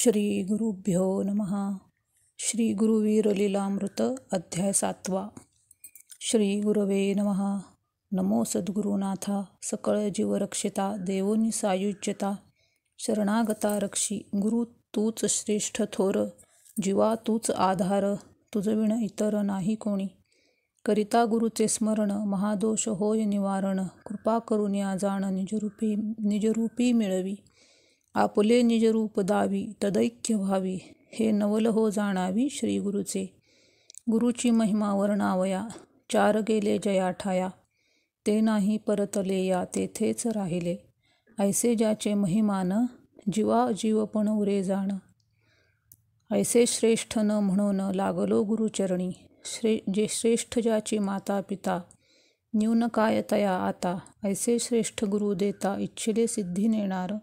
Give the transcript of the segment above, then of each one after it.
श्री गुरुभ्यो नमः. श्री गुरुवीर लीलामृत अध्याय 7. श्री गुरवे नमः. नमो सद्गुरुनाथा. सकळ जीवरक्षिता देवोनी सायुज्यता. शरणागता रक्षी. गुरु तूच श्रेष्ठ थोर. जीवा तूच आधार. तुझविण इतर नाही कोणी. करिता गुरुचे स्मरण. महादोष होय निवारण. कृपा करून या जाण निजरूपी मिळवी. आपले निजरूप दावी. तदैक्य व्हावी. हे नवल हो जाणावी श्री गुरुचे. गुरुची महिमा वर्णावया. चार गेले जया ठाया. ते नाही परतले या तेथेच राहिले. ऐसे ज्याचे महिमान. जीवा जीवपण उरे जाण. ऐसे श्रेष्ठ न म्हणून लागलो गुरुचरणी. जे श्रेष्ठ ज्याची माता पिता. न्यून काय तया आता. ऐसे श्रेष्ठ गुरु देता इच्छिले सिद्धी नेणार.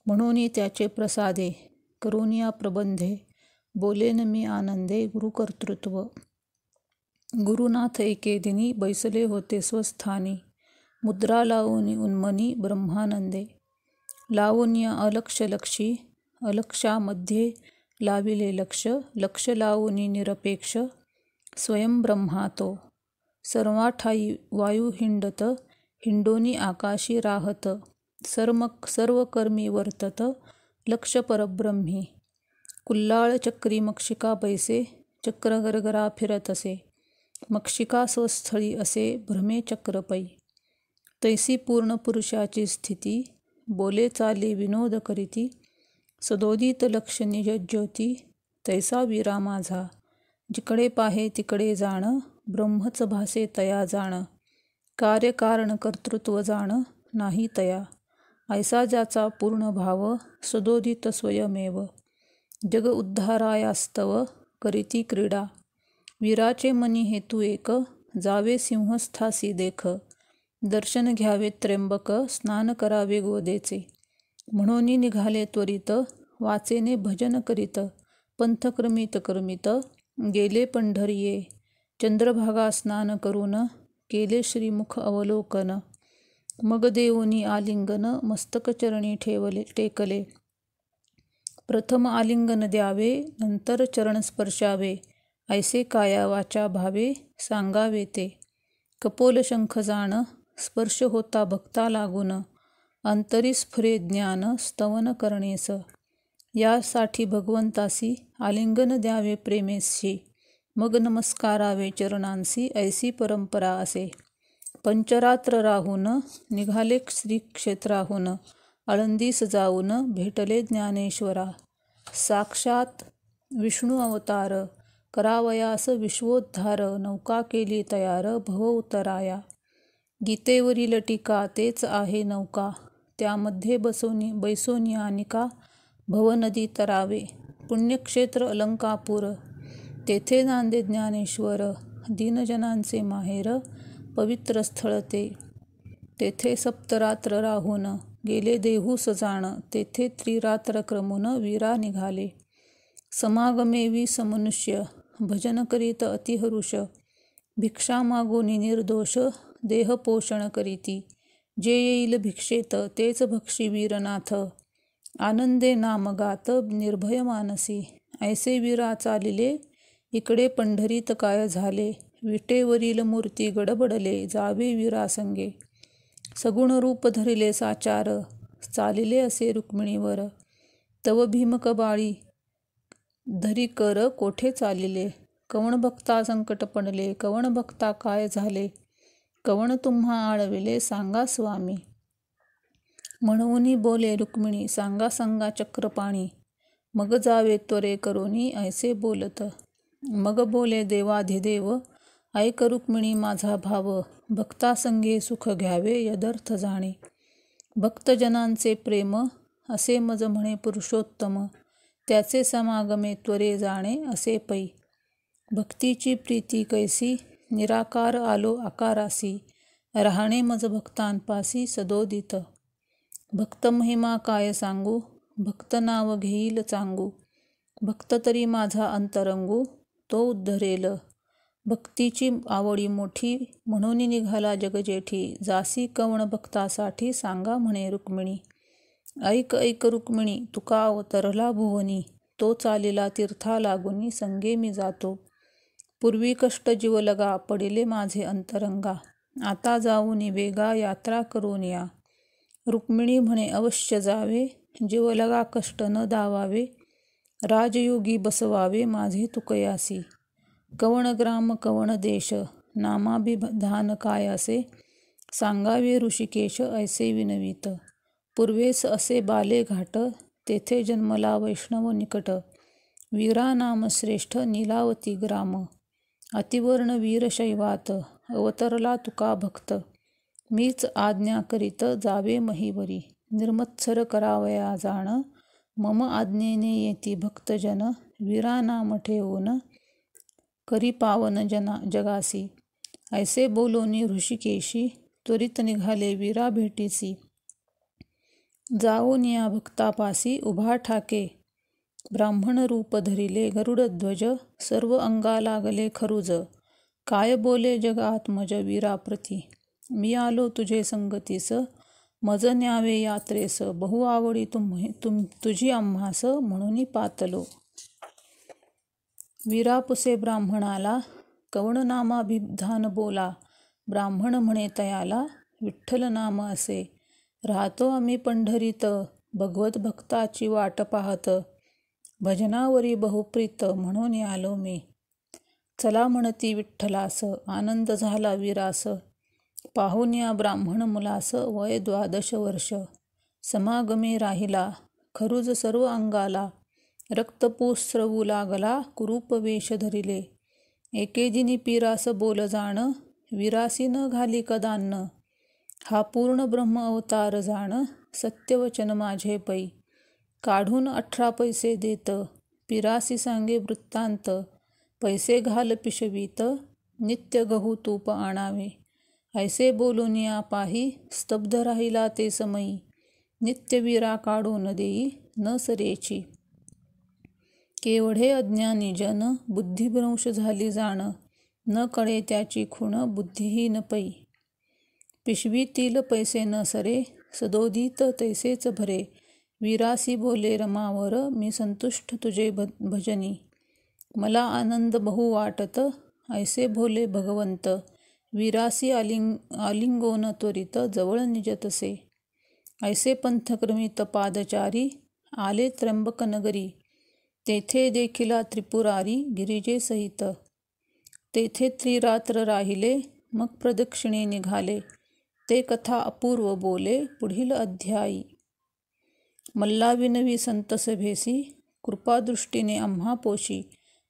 म्हणून त्याचे प्रसादे. करोनिया प्रबंधे. बोलेन मी आनंदे गुरुकर्तृत्व. गुरुनाथ एके दिनी बैसले होते स्वस्थानी. मुद्रा लावून उन्मनी ब्रह्मानंदे. लावून अलक्ष लक्षी. अलक्षामध्ये लाविले लक्ष. लक्ष लावून निरपेक्ष. स्वयं ब्रह्मा तो. सर्वाठाई वायू हिंडत. हिंडोनी आकाशी राहत. सर्व कर्मी वर्तत. लक्ष परब्रह्मी. कुल्लाळ चक्री मक्षिका बैसे. चक्र गरगरा फिरत असे. मक्षिका स्वस्थळी असे भ्रमे चक्र पै. तैसी पूर्ण पुरुषाची स्थिती. बोले चाले विनोद करीती. सदोदित लक्ष निज ज्योती. तैसा वीरा माझा. जिकडे पाहे तिकडे जाण. ब्रह्मच भासे तया जाण. कार्यकारण कर्तृत्व जाण नाही तया. ऐसा ज्याचा पूर्ण भाव. सदोदित स्वयमेव. जग उद्धारायास्तव करीती क्रीडा. वीराचे मनी हेतू एक. जावे सिंहस्थासी देख. दर्शन घ्यावे त्र्यंबक. स्नान करावे गोदेचे. म्हणून निघाले त्वरित. वाचेने भजन करीत. पंथक्रमित कर्मित. गेले पंढरीये. चंद्रभागा स्नान करून. केले श्रीमुख अवलोकन. मग देवोनी आलिंगन. मस्तक चरणी टेकले. प्रथम आलिंगन द्यावे. नंतर चरण स्पर्शावे. ऐसे काया वाचा भावे. सांगावे ते. कपोल शंख जाण. स्पर्श होता भक्ता लागून. अंतरी स्फुरे ज्ञान. स्तवन करणेस. यासाठी भगवंतासी. आलिंगन द्यावे प्रेमेशी. मग नमस्कारावे चरणांसी. ऐसी परंपरा असे. पंचरात्र राहून. निघाले श्रीक्षेत्राहून. आळंदीस जाऊन. भेटले ज्ञानेश्वरा. साक्षात विष्णू अवतार. करावयास विश्वोद्धार. नौका केली तयार भव उतराया. गीतेवरील टीका तेच आहे नौका. त्यामध्ये बैसोनी आनिका. भवनदी तरावे. पुण्यक्षेत्र अलंकापूर. तेथे नांदे ज्ञानेश्वर. दीनजनांचे माहेर. पवित्र स्थळ ते. तेथे सप्तरात्र राहून. गेले देहूस जाण. तेथे त्रिरात्र क्रमून वीरा निघाले. समागमे 20 मनुष्य. भजन करीत अतिहरुष. भिक्षा मागोनी निर्दोष. देहपोषण करीती. जे येईल भिक्षेत तेच भक्षी वीरनाथ. आनंदे नाम गात निर्भय मानसी. ऐसे वीरा चालिले. इकडे पंढरीत काय झाले. विटेवरील मूर्ती गडबडले. जावे वीरासंगे. सगुण रूप धरिले साचार. चालिले असे रुक्मिणीवर. तव भीमक बाळी धरी कर कोठे चालिले. कवण भक्ता संकट पडले. कवण भक्ता काय झाले. कवण तुम्हा आळविले सांगा स्वामी. म्हणून बोले रुक्मिणी सांगा चक्रपाणी. मग जावे त्वरे करोनी ऐसे बोलत. मग बोले देवाधिदेव. ऐक रुक्मिणी माझा भाव. भक्तासंगे सुख घ्यावे यदर्थ जाणे. भक्तजनांचे प्रेम. असे मज म्हणे पुरुषोत्तम. त्याचे समागमे त्वरे जाणे असे पै. भक्तीची प्रीती कैसी. निराकार आलो आकारासी. राहणे मज भक्तांपासी सदोदित. भक्त महिमा काय सांगू. भक्त नाव घेईल चांगू. भक्त तरी माझा अंतरंगू. तो उद्धरेल. भक्तीची आवडी मोठी. म्हणून निघाला जगजेठी. जासी कवण भक्तासाठी सांगा म्हणे रुक्मिणी. ऐक ऐक रुक्मिणी तुका अवतरला भुवनी, तो चालिला तीर्था लागुनी, संगे मी जातो. पूर्वी कष्ट जीव लगा, पडिले माझे अंतरंगा, आता जाऊनी वेगा यात्रा करून या. रुक्मिणी म्हणे अवश्य जावे, जीव लगा कष्ट न दावावे, राजयोगी बसवावे माझे तुकयासी. कवण ग्राम कवण देश, नामाभिधान काय असे, सांगावे ऋषिकेश ऐसे विनवित. पूर्वेस असे बाले घाट, तेथे जन्मला वैष्णव निकट, वीरा नाम श्रेष्ठ नीलावती ग्राम. अतिवर्ण वीरशैवात, अवतरला तुका भक्त, मीच आज्ञा करीत जावे महीवरी. निर्मत्सर करावया जाण, मम आज्ञेने येती भक्तजन, वीरा नाम ठेवून करी पावन जगासी. ऐसे बोलोनी ऋषिकेशी, त्वरित निघाले वीरा भेटीसी. जाऊन या भक्तापासी, उभा ठाके ब्राह्मण रूप धरिले गरुडध्वज, सर्व अंगा लागले खरुज. काय बोले जग आत्मज वीराप्रती, मी आलो तुझे संगतीस, मज न्यावे यात्रेस, बहु आवडी तुझी आम्हास, म्हणून पातलो. वीरापुसे ब्राह्मणाला, कवण नामाभिधान बोला, ब्राह्मण म्हणे तयाला, विठ्ठल नाम असे. राहतो आम्ही पंढरीत, भगवत भक्ताची वाट पाहत, भजनावरी बहुप्रीत, म्हणून आलो मी. चला म्हणती विठ्ठलास, आनंद झाला वीरास, पाहून या ब्राह्मण मुलास, वय 12 वर्ष. समागमे राहिला खरुज सर्व अंगाला, रक्तपूस स्रवू लागला, कुरूप वेश धरिले. एके दिनी पीरास बोल जाण, वीरासी न घाली कदान्न, हा पूर्ण ब्रह्म अवतार जाण, सत्यवचन माझे पै. काढून 18 पैसे देत, पीरासी सांगे वृत्तांत, पैसे घाल पिशवीत, नित्य गहू तूप आणावे. ऐसे बोलून या पाही, स्तब्ध राहिला ते समयी, नित्य वीरा काढून देई न सरेची. केवढे अज्ञानी जन, बुद्धिभ्रंश झाली जाण, न कळे त्याची खूण बुद्धिहीन पै. पिशवीतील पैसे न सरे, सदोदित तैसेच भरे, वीरासी बोले रमावर, मी संतुष्ट तुझे भजनी. मला आनंद बहु वाटत, ऐसे भोले भगवंत, वीरासी आलिंगोन त्वरित, जवळ निजतसे. ऐसे पंथक्रमित पादचारी, आले त्र्यंबक नगरी, तेथे देखिला त्रिपुरारी गिरिजे सहित. तेथे त्रिरात्र राहिले, मग प्रदक्षिणे निघाले, ते कथा अपूर्व बोले पुढील अध्यायी. मल्ला विनवी संत सभेसी, कृपादृष्टीने आम्हा पोशी,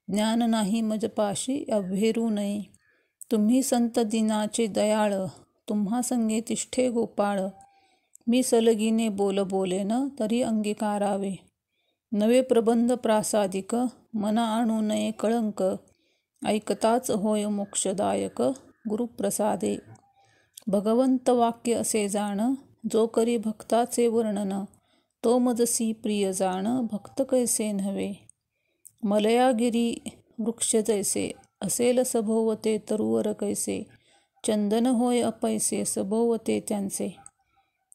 ज्ञान नाही मजपाशी अभ्हेरू नये. तुम्ही संत दिनाचे दयाळ, तुम्हा संगे तिष्ठे गोपाळ, मी सलगीने बोलेन तरी अंगीकारावे. नवे प्रबंध प्रासादिक, मना आणू नये कळंक, ऐकताच होय मोक्षदायक गुरुप्रसादे. भगवंत वाक्य असे जाण, जो करी भक्ताचे वर्णन, तो मजसी प्रिय जाण, भक्त कैसे नव्हे. मलयागिरी वृक्ष जैसे, असेल सभोवते तरुवर कैसे, चंदन होय अपैसे सभोवते त्यांचे.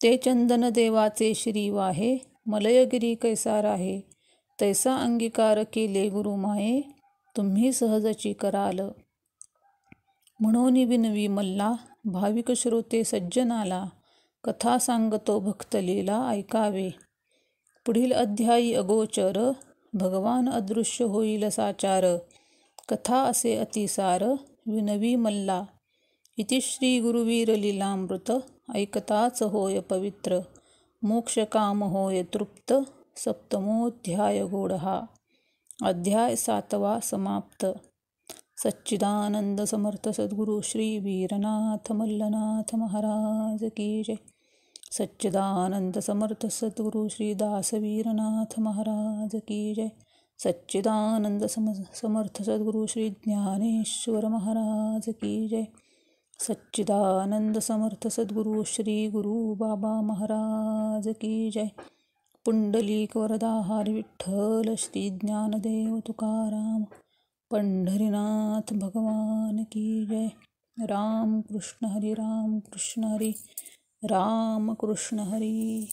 ते चंदन देवाचे श्री वाहे, मलयगिरी कैसा राहे, तैसा अंगीकार केले गुरुमाये, तुम्ही सहजची कराल. म्हणून विनवी मल्ला, भाविक श्रोते सज्जनाला, कथा सांगतो भक्तलीला ऐकावे. पुढील अध्यायी अगोचर, भगवान अदृश्य होईल साचार, कथा असे अतिसार, विनवी मल्ला. इति श्री गुरुवीर लीलामृत, ऐकताच होय पवित्र, मोक्षकाम होय तृप्त. सप्तमोऽध्याय गूढहा. अध्याय 7 समाप्त. सच्चिदानंद समर्थ सद्गुरु श्री वीरनाथ मल्लनाथ महाराज की जय. सच्चिदानंद समर्थ सद्गुरु श्री दासवीरनाथ महाराज की जय. सच्चिदानंद समर्थ सद्गुरु श्री ज्ञानेश्वर महाराज की जय. सच्चिदानंद समर्थ सद्गुरु श्री गुरु बाबा महाराज की जय. पुंडलिक वरदा हरी विठ्ठल श्री ज्ञानदेव तुकाराम पंढरीनाथ भगवान की जय. राम कृष्ण हरी, राम कृष्ण हरी, राम कृष्ण हरी.